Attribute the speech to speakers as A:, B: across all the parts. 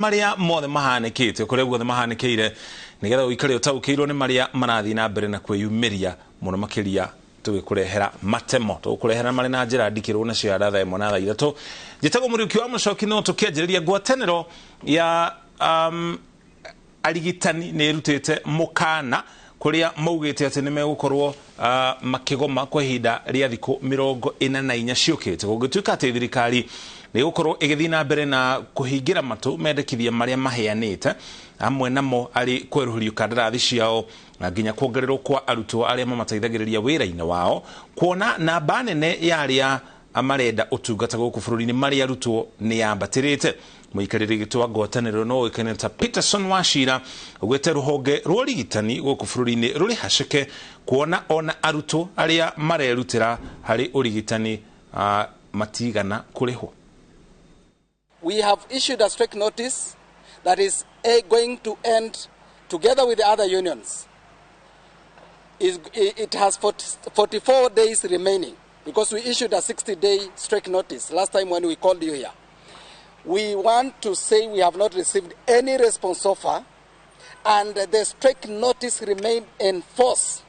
A: Maria mothe mahanikite kure guothe mahanikire nigetha uikare utaukirwo ni maria marathi na mbere na kwiyumiria muno makiria tugikurehera matemo tukurehera mari na njira ndikirwo na cia ratha imwe na tha ithatu jitago muriuki wa mucoki no tukianjiriria ngwataniro ya arigitani ni rutite mukana kuria maugite ati nimegukorwo makigoma kwa ihinda ria thiku 44 ciukite gugituika ati thirikari ni gukorwo igithii na mbere na kuhingira matu mendekithia maria maheanite amwe namo ari kweruhurio kandarathi ciao nginya kuongererwo kwa arutwo aria mamateithagiriria wira-ini wao kuona namba nene ya aria amarenda utungata guku bururi-ini mari arutwo ni yambatirite muikariri gitwa ngwataniro no ikeneta Peterson Wachira ugwete ruhonge rwa rigitani guku bururi-ini ruri haceke kuona ona arutwo aria marerutira hari urigitani matigana kurihwo.
B: We have issued a strict notice that is going to end together with the other unions. It has 44 days remaining because we issued a 60-day strict notice last time when we called you here. We want to say we have not received any response so far, and the strict notice remains in force.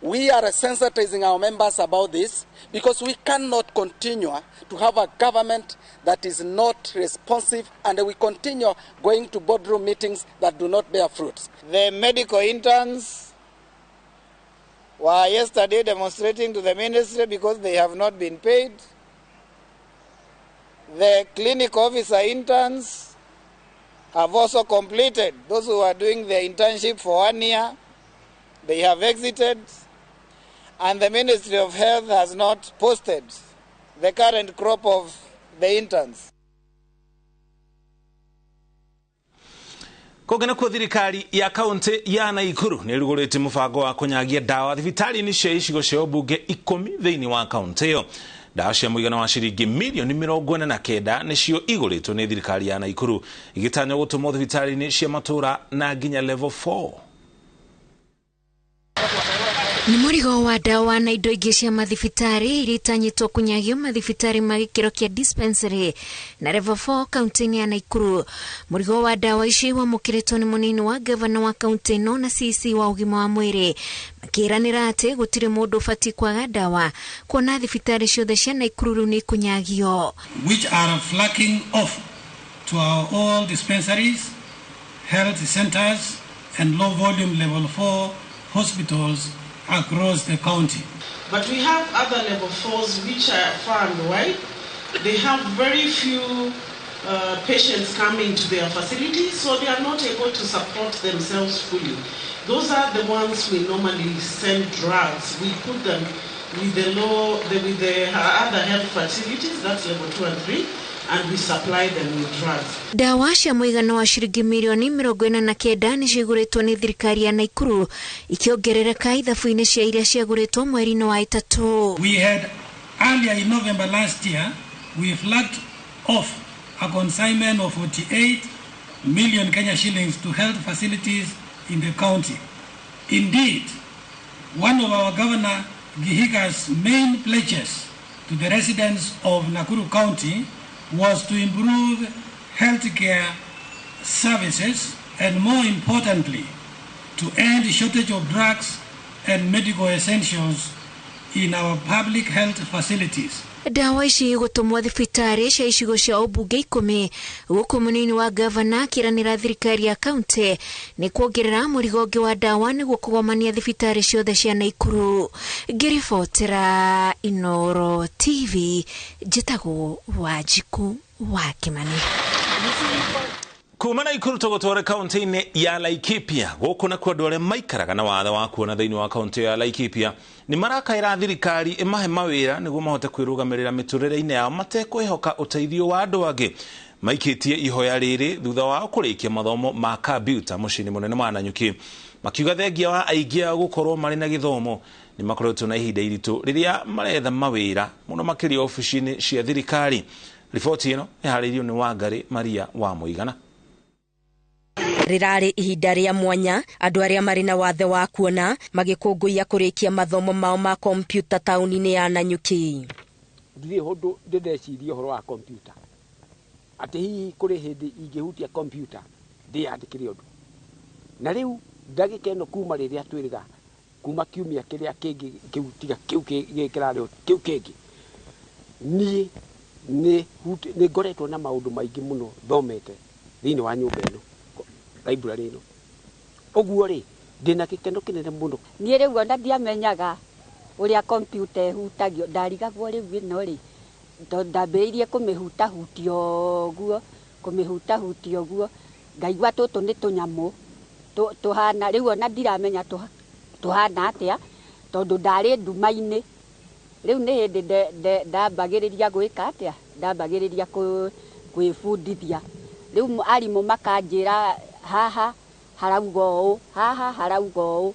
B: We are sensitizing our members about this because we cannot continue to have a government that is not responsive, and we continue going to boardroom meetings that do not bear fruit.
C: The medical interns were yesterday demonstrating to the ministry because they have not been paid. The clinic officer interns have also completed. Those who are doing their internship for 1 year, they have exited. And the Ministry of Health has not posted the current crop of the interns.
A: Kogana kwa thirikari ya kaunti ya iNooro ni rugurite mubango wa kunyagia dawa thibitari-ini cia icigo cia bunge 10 thiini wa kaunti iyo. Dawa cia muigana wa ciringi milioni 49 nicio iguritwo ni thirikari ya iNooro igitanya gutumwo thibitari-ini cia matura na nginya level 4.
D: Ni murigo wa dawa na indo ingi cia mathibitari iritanyitwo kunyagio mathibitari magikiro kia dispensary na level 4 kaunti ya iNooro. Murigo wa dawa ici wamukiritwo ni munini wa governor wa kaunti no na CC wa ugima wa mwiri makiranira ati gutire mundu fati kwaga dawa kuona thibitari ciothe cia iNooro ni kunyagio,
E: which are flocking off to our all dispensaries, health centers and low volume level 4 hospitals across the county.
F: But we have other level 4s which are far and wide. They have very few patients coming to their facilities, so they are not able to support themselves fully. Those are the ones we normally send drugs. We put them with the other health facilities, that's level 2 and 3. And we supply them with drugs.
D: Dawa cia muigana wa ciringi milioni 49 ni ciguritwo ni thirikari ya iNooro ikiongerereka ithabu-ini cia iria ciaguritwo mweri-ini wa itatu.
E: We had earlier in November last year, we flagged off a consignment of 48 million Kenya shillings to health facilities in the county. Indeed, one of our Governor Gihiga's main pledges to the residents of Nakuru County was to improve healthcare services and, more importantly, to end the shortage of drugs and medical essentials in our public health facilities.
D: Dawa ici gutumwo thibitari cia icigo cia ubunge 10 guku munini wa governor kiranira thirikari ya kaunti ni kuongerera murigo ungi wa dawa niguo kugomania thibitari ciothe cia iNooro. Ngiribotera iNooro TV jitago Wajiku wa Kimani.
A: Kuma iNooro tugutware kaunti-ini ya Laikipia guku na kwa dole maikaraga na watho wa kuona thiini wa kaunti ya Laikipia ni marakaira thirikari imahe mawira niguo mahote kwirugamirira miturire-ini yao matekwihoka uteithio wa andu angi. Maikitie ihoya riri thutha wa kurikia mathomo ma computer mucini munene mwa Nanyuki makiuga thengia wa aingia gukorwo mari na githomo ni makoretwo na ihinda iritu riria maretha mawira muno makiri ofici-ini cia thirikari. Riboti ino iharirio ni Wangari Maria wa Muigana.
G: Rirari ihinda ria mwanya andu aria mari na wathe wa kuona magikunguia kurikia mathomo mao ma kompyuta tauni-ini ya Nanyuki.
H: Ndiri hondu ndendeciria horo wa kompyuta ati hihi kuri hindi ingihutia computer ndiyandikire undu na riu ndagika ino kuma riria twiriga kuma kiumia kiria kingi kiutiga kiu gikirari kiu kingi ni ngoretwo na maundu maingi muno thomete thiini wa nyumba ino library ino oguo ri ndina gikeno kinene muno
I: nie riu ona ndiamenyaga uria computer ihutagio ndarigagwo riu ino ri ndambĩrĩirie kũmĩhuta ũguo ngaigua tũtũ nĩ tũnyamũ tuhana riu ona ndiramenya tuhana atia tondu ndarĩ nduma-inĩ riu nĩ hĩndĩ ndambagĩrĩria gwĩka atia ndambagĩrĩria kwĩbundithia riu arimũ makanjĩra haha harauga ũũ haha harauga ũũ.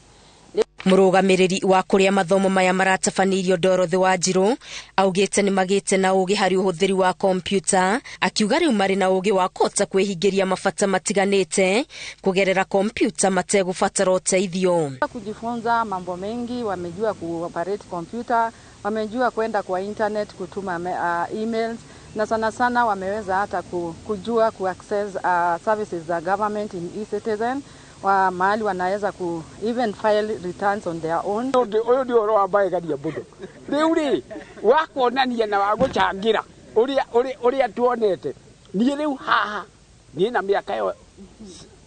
G: Murugamiriri wa kuria mathomo maya maratabanĩirio Dorothy Wanjiru augite ni magite na ugi hari uhuthiri wa kompyuta akiuga riu mari na ugi wa kota kwĩhingĩria mabata matiganĩte kugerera kompyuta mategũbatara ũteithio.
J: Kujifunza mambo mengi, wamejua kuoperate kompyuta, wamejua kwenda kwa internet kutuma emails na sana sana wameweza hata kujua kuaccess services za government in e-citizen wa mahali wanaweza even file returns on their own.
H: Uyu ndio ro ambaegania muno riu ri wakuonania na wagucangira uria tuonete ni riu haha ni na miaka yo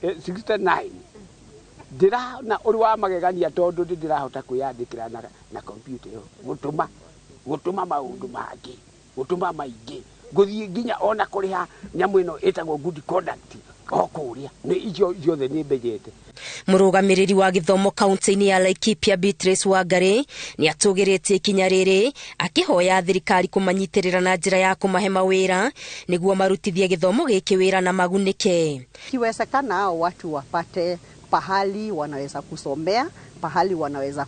H: 69 ndiraona uri wa magegania tondu ndirahota kwiyandikira na computer yo gutuma maundu mangi gutuma maingi guthie nginya ona kuriha nyamu ino itagwo good conduct okuria ni icio ciothe ni mbejete.
G: Murugamiriri wa githomo kaunti-ini ya Laikipia Beatrice Wangari ni atugiritie ikinya riri akihoya thirikari kumanyitirira na njira ya kumahe mawira niguo marutithie githomo giki wira na magunike.
K: Kiwezekana watu wapate pahali wanaweza kusomea, pahali wanaweza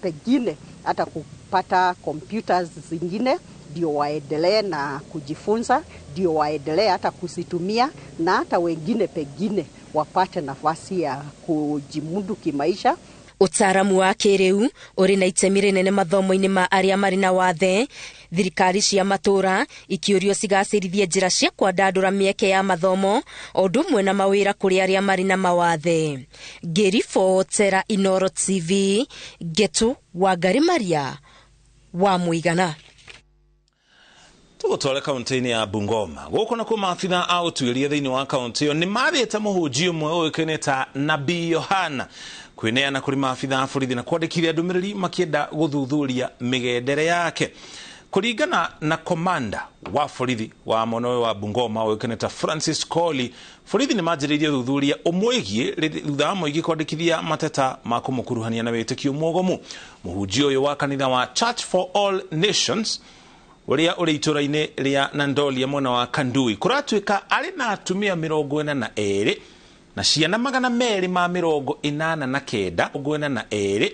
K: pengine hata kupata computers zingine ndio waendelee na kujifunza, ndio waendelee hata kusitumia na hata wengine pengine wapate nafasi ya kujimudu kimaisha.
G: Utaaramu wa kiriu uri na itemi rinene mathomo-ini ma aria mari na wathe thirikari cia matura ikiurio cigacirithie njira cia kwandandura mieke ya mathomo ondu mwe na mawira kuri aria mari na mawathe. Ngiribotera iNooro TV Getu Wangari Maria wa Muigana.
A: Tugotware kaunti-ini ya Bungoma guko na kuma maabitha a utuiria thiini wa kaunti yo ni mathite muhunjio mwe uikene ta Nabii Yohana kwineana kuri maabitha a borithi na kwandikithia ndumiriri makienda guthuthuria migendere yake. Kuringana na komanda wa borithi wa mono wa Bungoma uikene ta Francis Koli, borithi ni majiririe thuthuria umwegie thutha mwigi kwandikithia mateta ma kumukuruhania na witikio mwogomu. Muhunjio uyu wa kanitha wa Church for All Nations uria uri itura-ini ria Nandolia mwena wa Kandui kuratuika ari na atumia 42 na ciana 289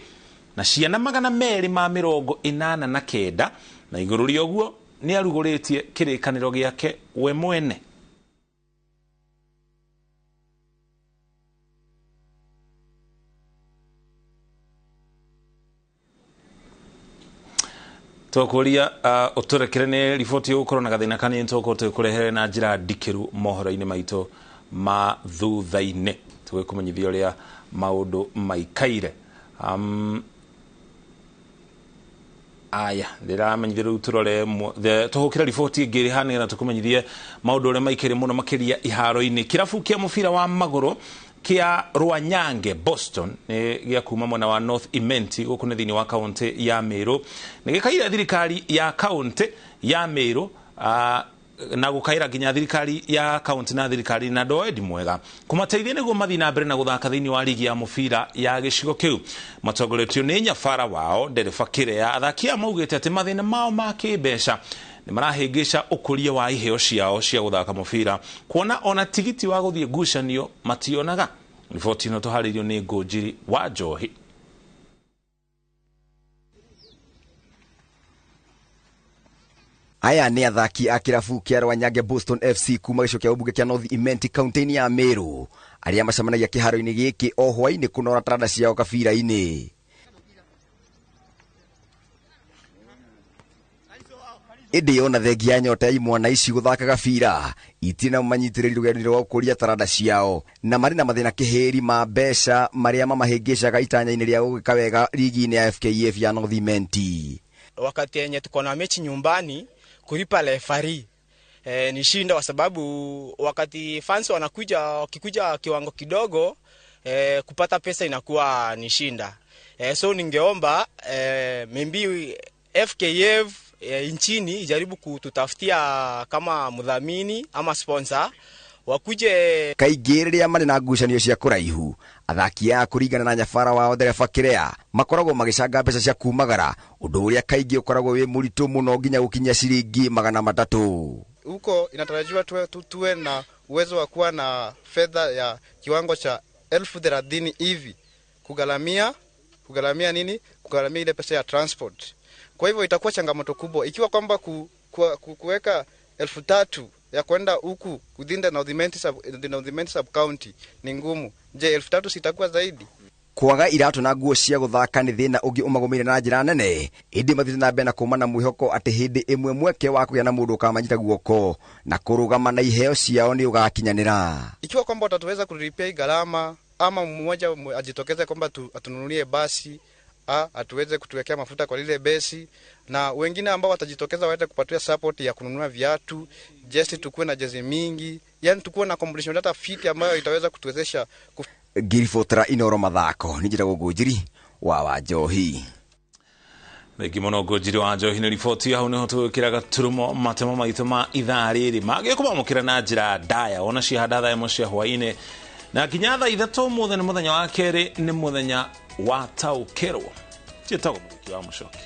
A: na ciana 289 na iguru ria uguo ni aruguritie kirikaniro giake we mwene. Tokuria uturekere ni ripoti yo ukorwo na gathina kanini tokote kurehere na njira ndikiru mohoro-ini maito ma thutha-ini tugikumenyithia uria maundu maikaire. Aya ndiramenyithia riu turore tuhukira ripoti ingiri hani na tukumenyithie maundu uria maikire muno makiria iharo-ini. Kirabu kia mubira wa maguru kia Rwanyange Boston ni gia kuma mwena wa North Imenti guku ni thini wa kaunti ya Meru ni gikaira thirikari ya kaunti ya Meru na gukaira nginya thirikari ya kaunti na thirikari na Doedi mwega kumateithia niguo mathi na mbere na guthaka thini wa ligi ya mubira ya gicigo kiu. Matongoretio ni nyabara wao ndereba Kirea athakia maugite ati mathina mao ma kimbeca ni marahingisha ukuria wa iheo ciao cia guthaka mubira kuona ona tigiti wa guthie ngucanio mationaga. Riboti ino tuharirio ni Ngũnjiri wa Njohi.
L: Aya ni athaki a kirabu kia Rwanyange Boston FC kuma gico kia ubunge kia North Imenti kaunti-ini ya Meru aria macemanagia kiharo-ini giki o hwaini kunora taranda ciao kabira-ini. indi ona thengia nyota ya imwana ici guthaka gabira itina manyitiriri rugendo rwa kuria taranda ciao na mari na mathina kiheri ma mbeca maria mamahingicaga itanya-ini ria gugika wega ligi-ini ya FKF ya North Imenti.
M: Wakati yenye tuko na mechi nyumbani kulipa referee ni shinda, kwa sababu wakati fans wakikuja kiwango kidogo kupata pesa inakuwa ni shinda. So ningeomba maybe FKF nchini ijaribu kututafutia kama mdhamini ama sponsor wakuje.
L: Kaingĩ rĩrĩa marĩ na ngucanio cia kũraihu athaki a kũringana na nyabara wao ndereba Kirea makoragwo magĩcanga mbeca cia kumagara, ũndũ ũrĩa kaingĩ ũkoragwo wĩ mũritũ mũno nginya gũkinya ciringi 300.
N: Huko inatarajiwa tuwe na uwezo wa kuwa na fedha ya kiwango cha 30,000 hivi kugaramia ile pesa ya transport. Kwa hivyo itakuwa changamoto kubwa ikiwa kwamba kuweka 3,000 ya kwenda huku within the North Imenti sub county ni ngumu. Je, 3,000 sitakuwa zaidi?
L: Kwaga iratu na nguo cia guthaka ni thina ungi umagumire na njira nene, indi mathire na mbena kumana mwihoko ati hindi imwe mweke wa kugĩa na mundu ukamanyita guoko na kurugama na iheo ciao ni ugakinyanira.
N: Ikiwa kwamba watatuweza kulipia gharama ama mmoja ajitokeze kwamba atununulie basi, atuweze kutuwekea mafuta kwa lile besi, na wengine ambao watajitokeza waende kupatia support ya kununua viatu, jezi tukuwe na jezi mingi, yani tukuwe na competition data fit ambayo itaweza kutuwezesha
L: Girifotra iNooro mathako ni njira gugujiri wa Wanjohi.
A: Thengi muno Ngũnjiri wa Njohi nĩ riboti hau niho twĩkĩraga turumo matemo maitũ ma ithaa rĩrĩ magĩkũmamũkĩra na njĩra ndaya ona cihanda thaa ĩmwe cia hwaĩ-inĩ na nginya thaa ithatũ mũthenya nĩ mũthenya wa kerĩ nĩ mũthenya wa taũkĩrwo njĩtagwo mũthiki wa Mũchoki.